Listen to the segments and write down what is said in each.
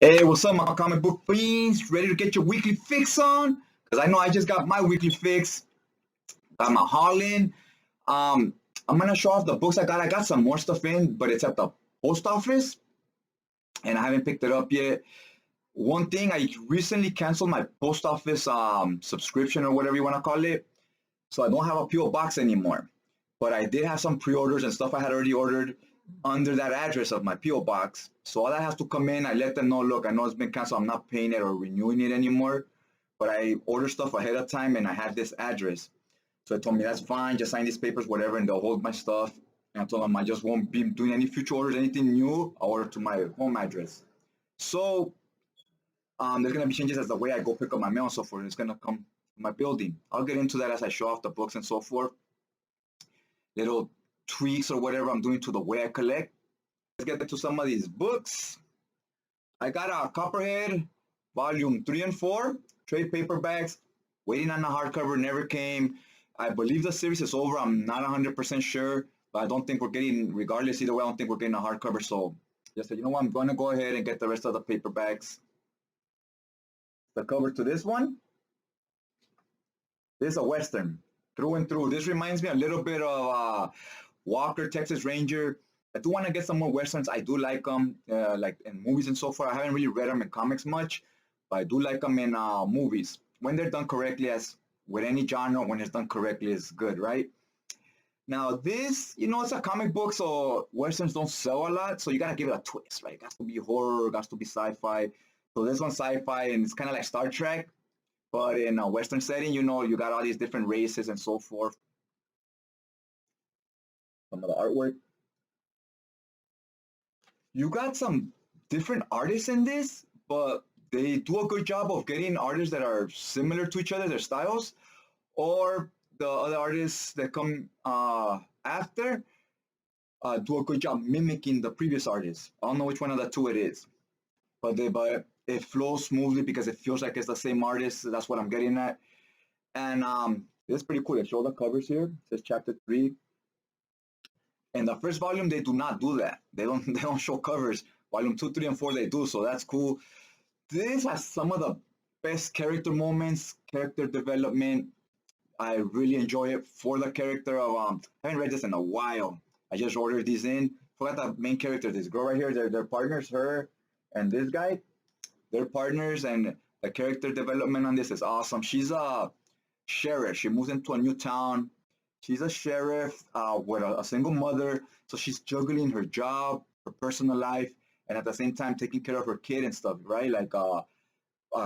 Hey, what's up, my comic book fiends? Ready to get your weekly fix on? Because I know I just got my weekly fix. Got my haul in. Um, I'm gonna show off the books I got. I got some more stuff in, but it's at the post office, and I haven't picked it up yet. One thing, I recently canceled my post office subscription or whatever you want to call it, so I don't have a PO box anymore. But I did have some pre-orders and stuff I had already ordered under that address of my PO box. So all that has to come in. I let them know, look, I know it's been canceled. I'm not paying it or renewing it anymore. But I ordered stuff ahead of time and I had this address. So they told me that's fine. Just sign these papers, whatever, and they'll hold my stuff. And I told them I just won't be doing any future orders, anything new. I'll order to my home address. So there's gonna be changes as the way I go pick up my mail and so forth. It's gonna come to my building. I'll get into that as I show off the books and so forth. Little tweaks or whatever I'm doing to the way I collect. Let's get into some of these books. I got a Copperhead, volume 3 and 4, trade paperbacks, waiting on the hardcover, never came. I believe the series is over. I'm not 100% sure, but I don't think we're getting, regardless, either way, I don't think we're getting a hardcover. So just said, you know what, I'm going to go ahead and get the rest of the paperbacks. The cover to this one. This is a Western, through and through. This reminds me a little bit of Walker, Texas Ranger. I do want to get some more Westerns. I do like them, like in movies and so forth. I haven't really read them in comics much, but I do like them in movies. When they're done correctly, as with any genre, when it's done correctly, it's good, right? Now this, it's a comic book, so Westerns don't sell a lot, so you gotta give it a twist, right? It has to be horror, it has to be sci-fi. So this one's sci-fi, and it's kind of like Star Trek, but in a Western setting, you got all these different races and so forth. Some of the artwork. You got some different artists in this, but they do a good job of getting artists that are similar to each other, their styles, or the other artists that come after do a good job mimicking the previous artists. I don't know which one of the two it is, but it flows smoothly because it feels like it's the same artist. That's what I'm getting at. And it's pretty cool. They show the covers here. It says chapter 3. In the first volume, they do not do that. They don't show covers. Volume 2, 3, and 4, they do. So that's cool. This has some of the best character moments, character development. I really enjoy it for the character of I haven't read this in a while. I just ordered these in. Forgot the main character, this girl right here. They're partners, her and this guy. They're partners, and the character development on this is awesome. She's a sheriff. She moves into a new town. She's a sheriff with a single mother, so she's juggling her job, her personal life, and at the same time taking care of her kid and stuff, right? Like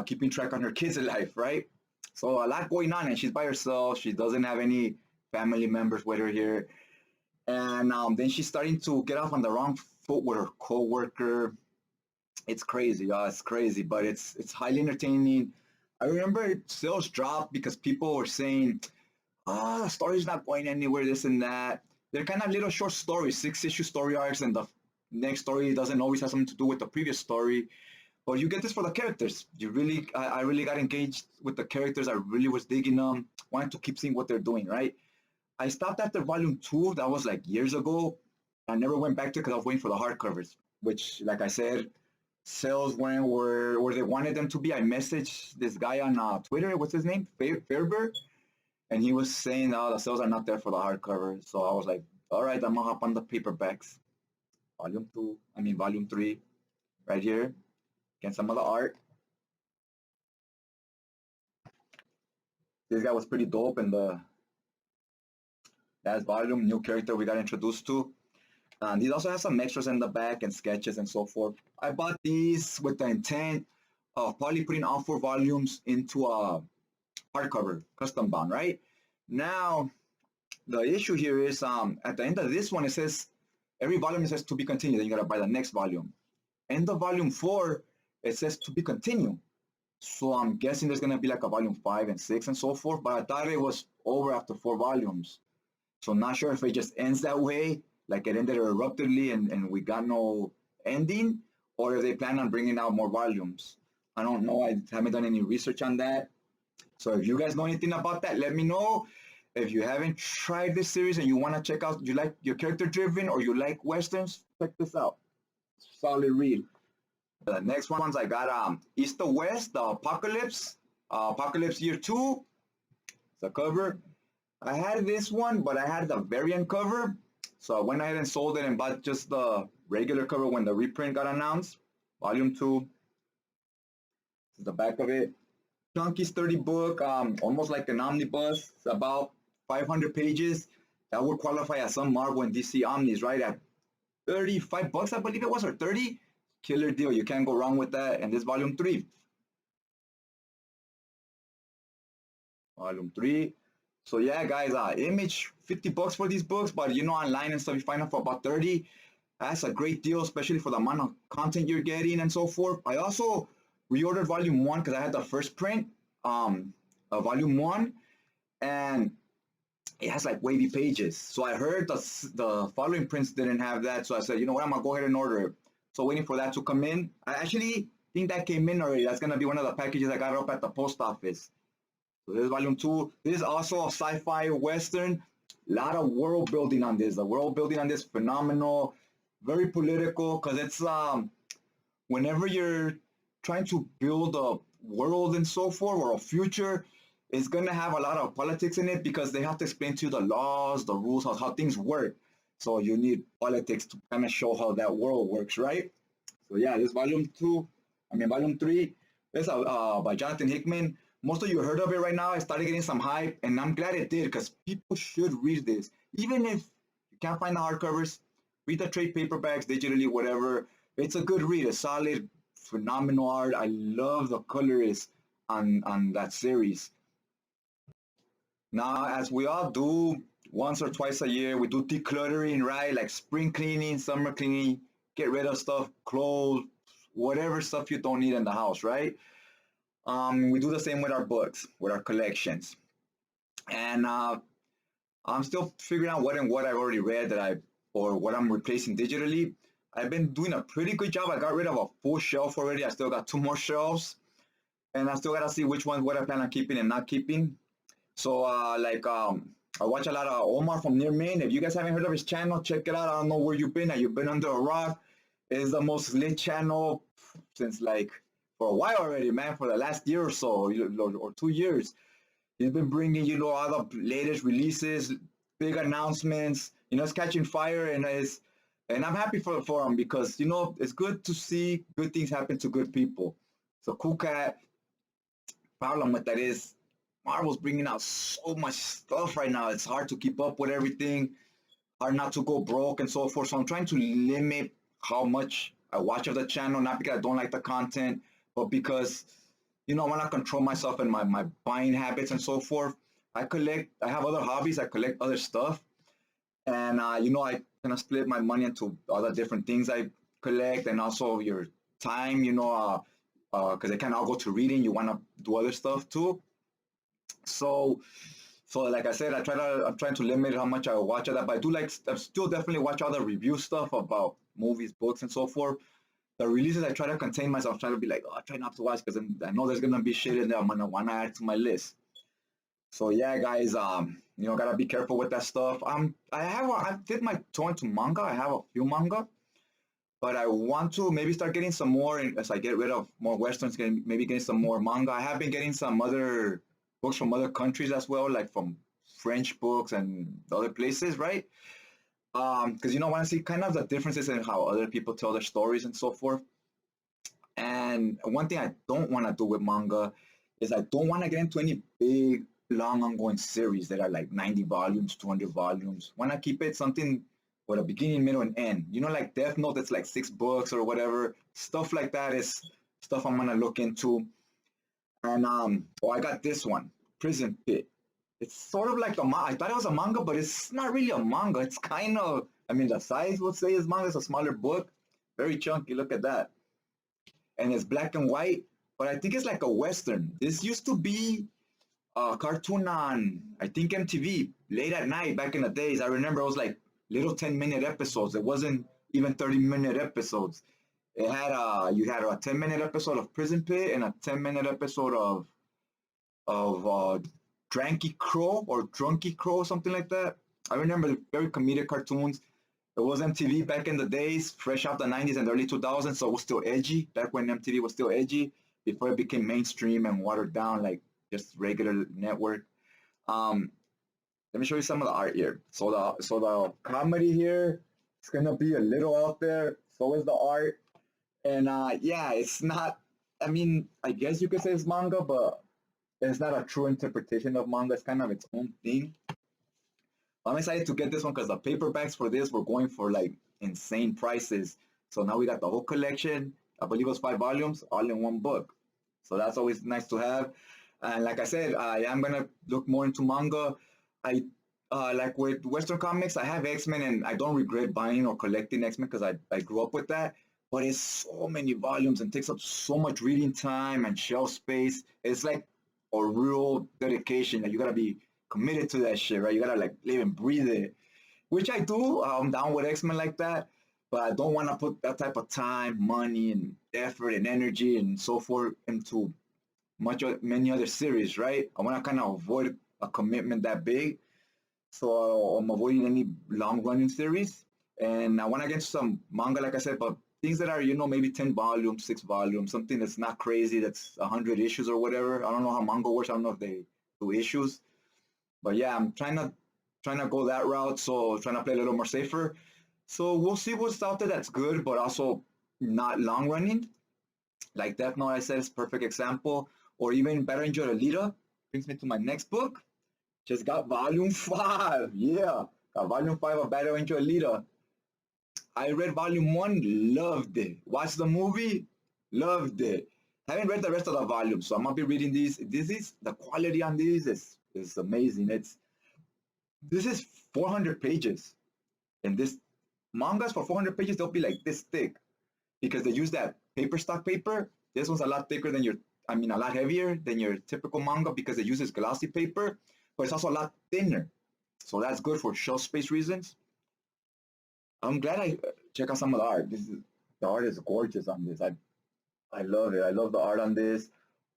keeping track on her kids' life, right? So a lot going on, and she's by herself. She doesn't have any family members with her here, and then she's starting to get off on the wrong foot with her coworker. It's crazy, it's crazy, but it's highly entertaining. I remember sales dropped because people were saying, the story's not going anywhere, this and that. They're kind of little short stories, 6-issue story arcs, and the next story doesn't always have something to do with the previous story. But you get this for the characters. I really got engaged with the characters. I really was digging them. Wanted to keep seeing what they're doing, right? I stopped after volume 2. That was like years ago. I never went back to it because I was waiting for the hardcovers, which, like I said, sales weren't where they wanted them to be. I messaged this guy on Twitter. What's his name? Fairber. And he was saying, oh, the sales are not there for the hardcover. So I was like, all right, I'm going to hop on the paperbacks. Volume 3, right here. Get some of the art. This guy was pretty dope in the last volume. New character we got introduced to. And these also have some extras in the back and sketches and so forth. I bought these with the intent of probably putting all 4 volumes into a hardcover, custom bound, right? Now, the issue here is at the end of this one, it says, every volume it says to be continued, then you gotta buy the next volume. End of volume 4, it says to be continued. So I'm guessing there's gonna be like a volume 5 and 6 and so forth, but I thought it was over after 4 volumes. So I'm not sure if it just ends that way, like it ended abruptly and we got no ending, or if they plan on bringing out more volumes. I don't know. I haven't done any research on that. So if you guys know anything about that, let me know. If you haven't tried this series and you want to check out, you like your character driven or you like Westerns, check this out. Solid read. The next ones I got East to West, the Apocalypse, Apocalypse Year 2, the cover. I had this one, but I had the variant cover. So I went ahead and sold it and bought just the regular cover when the reprint got announced. Volume 2. This is the back of it. Chunky, sturdy book, almost like an omnibus. It's about 500 pages. That would qualify as some Marvel and DC omnis, right? At 35 bucks, I believe it was, or 30. Killer deal. You can't go wrong with that. And this volume 3. Volume 3. So yeah, guys, Image 50 bucks for these books, but you know, online and stuff, you find them for about 30. That's a great deal, especially for the amount of content you're getting and so forth. I also reordered volume 1 because I had the first print, volume 1, and it has like wavy pages. So I heard the following prints didn't have that. So I said, you know what, I'm gonna go ahead and order it. So waiting for that to come in. I actually think that came in already. That's gonna be one of the packages I got up at the post office. So this is volume 2. This is also a sci-fi western. A lot of world building on this. The world building on this phenomenal, very political, because it's whenever you're trying to build a world and so forth or a future, it's gonna have a lot of politics in it because they have to explain to you the laws, the rules, how things work. So you need politics to kind of show how that world works, right? So yeah, this volume 3. This by Jonathan Hickman. Most of you heard of it right now. I started getting some hype, and I'm glad it did because people should read this. Even if you can't find the hardcovers, read the trade paperbacks, digitally, whatever. It's a good read. It's solid, phenomenal art. I love the colorist on that series. Now, as we all do once or twice a year, we do decluttering, right? Like spring cleaning, summer cleaning, get rid of stuff, clothes, whatever stuff you don't need in the house, right? We do the same with our books, with our collections. And I'm still figuring out what I've already read or what I'm replacing digitally. I've been doing a pretty good job. I got rid of a full shelf already. I still got 2 more shelves, and I still gotta see which ones what I plan on keeping and not keeping. So I watch a lot of Omar from Near Maine. If you guys haven't heard of his channel, check it out. I don't know where you've been. You've been under a rock. It's the most lit channel since like for a while already, man. For the last year or so, or 2 years, he's been bringing all the latest releases, big announcements. It's catching fire, and I'm happy for him because it's good to see good things happen to good people. So Cool Cat. Problem with that is Marvel's bringing out so much stuff right now. It's hard to keep up with everything, hard not to go broke and so forth. So I'm trying to limit how much I watch of the channel, not because I don't like the content, but because, I want to control myself and my buying habits and so forth. I have other hobbies, I collect other stuff. And, I kind of split my money into other different things I collect and also your time, because they kind of all go to reading. You want to do other stuff too. So, so like I said, I'm trying to limit how much I watch of that, but I still definitely watch all the review stuff about movies, books, and so forth. The releases, I try to contain myself, try to be like, I try not to watch because I know there's gonna be shit in there I'm gonna wanna add to my list. So yeah, guys, gotta be careful with that stuff. I did my toe into manga. I have a few manga, but I want to maybe start getting some more as I get rid of more westerns. Maybe getting some more manga. I have been getting some other books from other countries as well, like from French books and other places, right? Because I want to see kind of the differences in how other people tell their stories and so forth. And one thing I don't want to do with manga is I don't want to get into any big, long, ongoing series that are like 90 volumes, 200 volumes. Want to keep it something with a beginning, middle, and end. Like Death Note, that's like 6 books or whatever. Stuff like that is stuff I'm gonna look into. And I got this one, Prison Pit. It's sort of like I thought it was a manga, but it's not really a manga. It's kind of, the size would say is manga. It's a smaller book, very chunky. Look at that, and it's black and white. But I think it's like a western. This used to be a cartoon on, I think, MTV late at night back in the days. I remember it was like little 10-minute episodes. It wasn't even 30-minute episodes. It had you had a 10-minute episode of Prison Pit and a 10-minute episode of Dranky Crow or Drunky Crow, something like that. I remember very comedic cartoons. It was MTV back in the days, fresh out the 90s and early 2000s, so it was still edgy. Back when MTV was still edgy, before it became mainstream and watered down like just regular network. Um, Let me show you some of the art here. So the comedy here, it's gonna be a little out there. So is the art, and yeah, it's not. I mean, I guess you could say it's manga, but it's not a true interpretation of manga. It's kind of its own thing. I'm excited to get this one because the paperbacks for this were going for like insane prices. So now we got the whole collection. I believe it was 5 volumes, all in one book. So that's always nice to have. And like I said, I am gonna look more into manga. I like with Western comics, I have X-Men, and I don't regret buying or collecting X-Men because I grew up with that. But it's so many volumes and takes up so much reading time and shelf space. It's like a real dedication that you gotta be committed to that shit, right? You gotta like live and breathe it, which I do. I'm down with X Men like that, but I don't want to put that type of time, money, and effort and energy and so forth into many other series, right? I want to kind of avoid a commitment that big, so I'm avoiding any long running series, and I want to get some manga, like I said, but things that are maybe 10 volumes, 6 volumes, something that's not crazy, that's 100 issues or whatever. I don't know how manga works. I don't know if they do issues, but yeah, I'm trying to go that route. So trying to play a little more safer. So we'll see what's out there that's good, but also not long running. Like Death Note, I said, is a perfect example. Or even Better Angel Alita brings me to my next book. Just got volume 5. Yeah, got volume 5 of Battle Angel Alita. I read volume 1, loved it. Watched the movie, loved it. Haven't read the rest of the volumes, so I'm gonna be reading these. This is the quality on these is amazing. This is 400 pages, and this mangas for 400 pages they'll be like this thick because they use that paper stock paper. This one's a lot thicker than a lot heavier than your typical manga because it uses glossy paper, but it's also a lot thinner. So that's good for shelf space reasons. I'm glad I check out some of the art. The art is gorgeous on this. I love it. I love the art on this.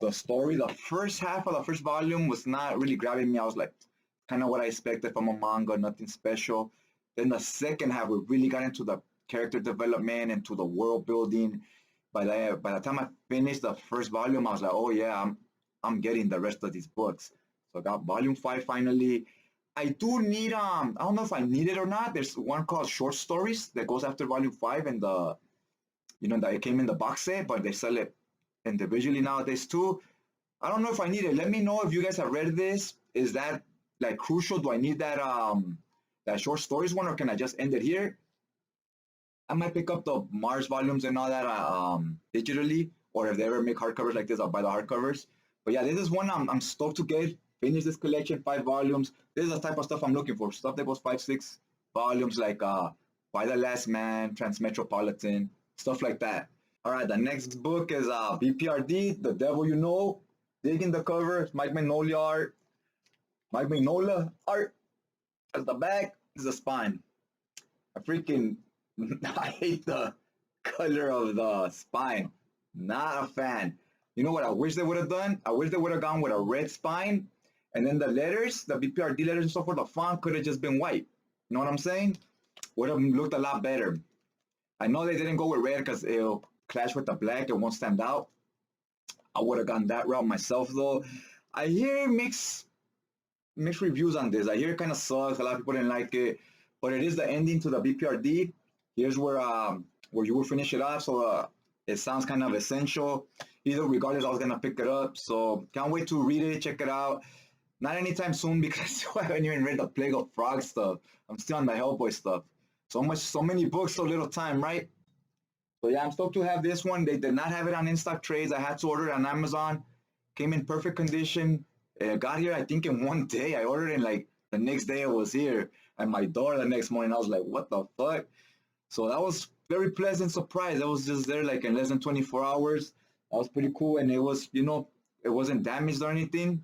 The story, the first half of the first volume was not really grabbing me. I was like, kind of what I expected from a manga, nothing special. Then the second half, we really got into the character development, into the world building. By the time I finished the first volume, I was like, oh yeah, I'm getting the rest of these books. So I got volume 5 finally. I do need I don't know if I need it or not. There's one called Short Stories that goes after volume 5, and that it came in the box set, but they sell it individually nowadays too. I don't know if I need it. Let me know if you guys have read this. Is that like crucial? Do I need that short stories one, or can I just end it here? I might pick up the Mars volumes and all that digitally, or if they ever make hardcovers like this, I'll buy the hardcovers. But yeah, this is one I'm stoked to get. Finish this collection, 5 volumes. This is the type of stuff I'm looking for. Stuff that goes 5, 6 volumes, like By the Last Man, Transmetropolitan, stuff like that. All right, the next book is BPRD, The Devil You Know. Digging the cover, Mike Mignola art. Mike Mignola art. That's the back. This is the spine. I freaking I hate the color of the spine. Not a fan. You know what I wish they would have done? I wish they would have gone with a red spine, and then the letters, the BPRD letters and so forth, the font could have just been white. You know what I'm saying? Would have looked a lot better. I know they didn't go with red because it'll clash with the black. It won't stand out. I would have gone that route myself though. I hear mixed reviews on this. I hear it kind of sucks. A lot of people didn't like it, but it is the ending to the BPRD. Here's where you will finish it off. So it sounds kind of essential. Either regardless, I was gonna pick it up. So can't wait to read it, check it out. Not anytime soon because I haven't even read the Plague of Frogs stuff. I'm still on the Hellboy stuff. So many books, so little time, right? So yeah, I'm stoked to have this one. They did not have it on in-stock trades. I had to order it on Amazon. Came in perfect condition. It got here, I think, in one day. I ordered it and like the next day it was here at my door the next morning. I was like, what the fuck? So that was very pleasant surprise. I was just there like in less than 24 hours. That was pretty cool. And it was, it wasn't damaged or anything.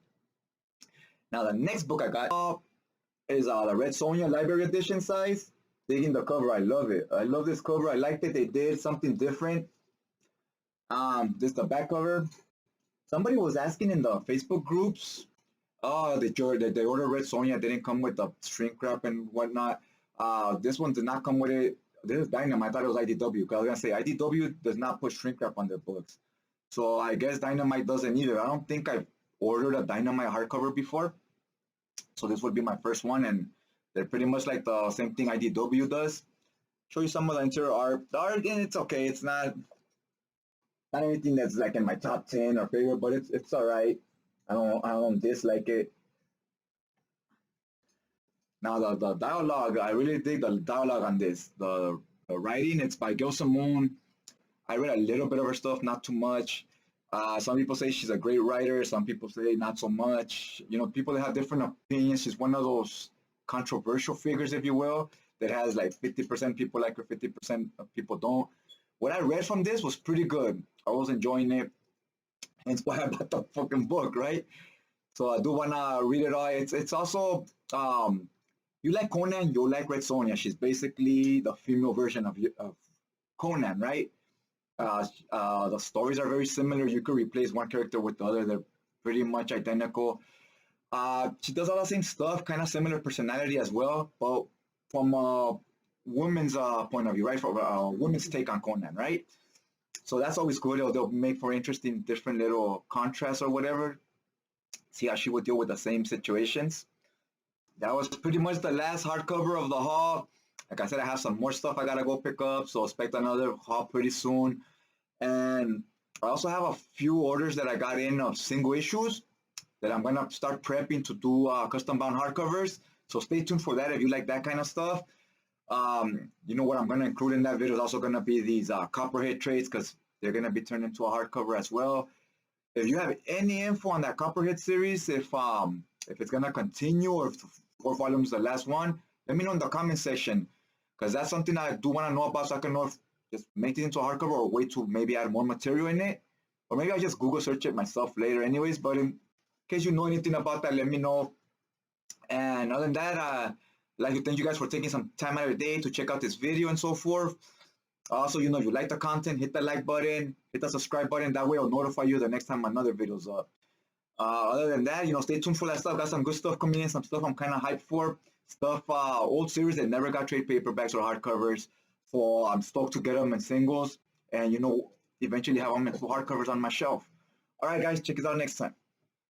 Now the next book I got is the Red Sonja Library Edition size. Digging the cover. I love it. I love this cover. I liked it. They did something different. This the back cover. Somebody was asking in the Facebook groups, oh, they ordered Red Sonja didn't come with the shrink wrap and whatnot. This one did not come with it. This is Dynamite. I thought it was IDW. Because I was gonna say IDW does not put shrink wrap on their books, so I guess Dynamite doesn't either. I don't think I've ordered a Dynamite hardcover before, so this would be my first one, and they're pretty much like the same thing IDW does. Show you some of the interior art. The art, and it's okay. It's not anything that's like in my top 10 or favorite, but it's all right. I don't dislike it. Now the dialogue, I really dig the dialogue on this. The writing, it's by Gil Simone. I read a little bit of her stuff, not too much. Some people say she's a great writer. Some people say not so much. You know, people that have different opinions. She's one of those controversial figures, if you will, that has like 50% people like her, 50% of people don't. What I read from this was pretty good. I was enjoying it. Hence why I bought the fucking book, right? So I do wanna read it all. It's also you like Conan, you'll like Red Sonja. She's basically the female version of Conan, right? The stories are very similar. You could replace one character with the other. They're pretty much identical. She does all the same stuff, kind of similar personality as well, but from a woman's point of view, right? From a woman's take on Conan, right? So that's always good. They'll make for interesting, different little contrasts or whatever. See how she would deal with the same situations. That was pretty much the last hardcover of the haul. Like I said, I have some more stuff I gotta go pick up, so expect another haul pretty soon. And I also have a few orders that I got in of single issues that I'm gonna start prepping to do custom bound hardcovers. So stay tuned for that if you like that kind of stuff. You know what I'm gonna include in that video is also gonna be these Copperhead trades because they're gonna be turned into a hardcover as well. If you have any info on that Copperhead series, if it's gonna continue or if 4 volumes the last one, let me know in the comment section because that's something I do want to know about so I can know if just make it into a hardcover or wait to maybe add more material in it, or maybe I just Google search it myself later, anyways. But in case you know anything about that, let me know. And other than that, I'd like to thank you guys for taking some time out of your day to check out this video and so forth. Also, you know, if you like the content, hit the like button, hit the subscribe button. That way, I'll notify you the next time another video's up. Other than that, you know, stay tuned for that stuff. Got some good stuff coming in, some stuff I'm kind of hyped for. Stuff, old series that never got trade paperbacks or hardcovers. So I'm stoked to get them in singles and, you know, eventually have them in full hardcovers on my shelf. All right, guys, check us out next time.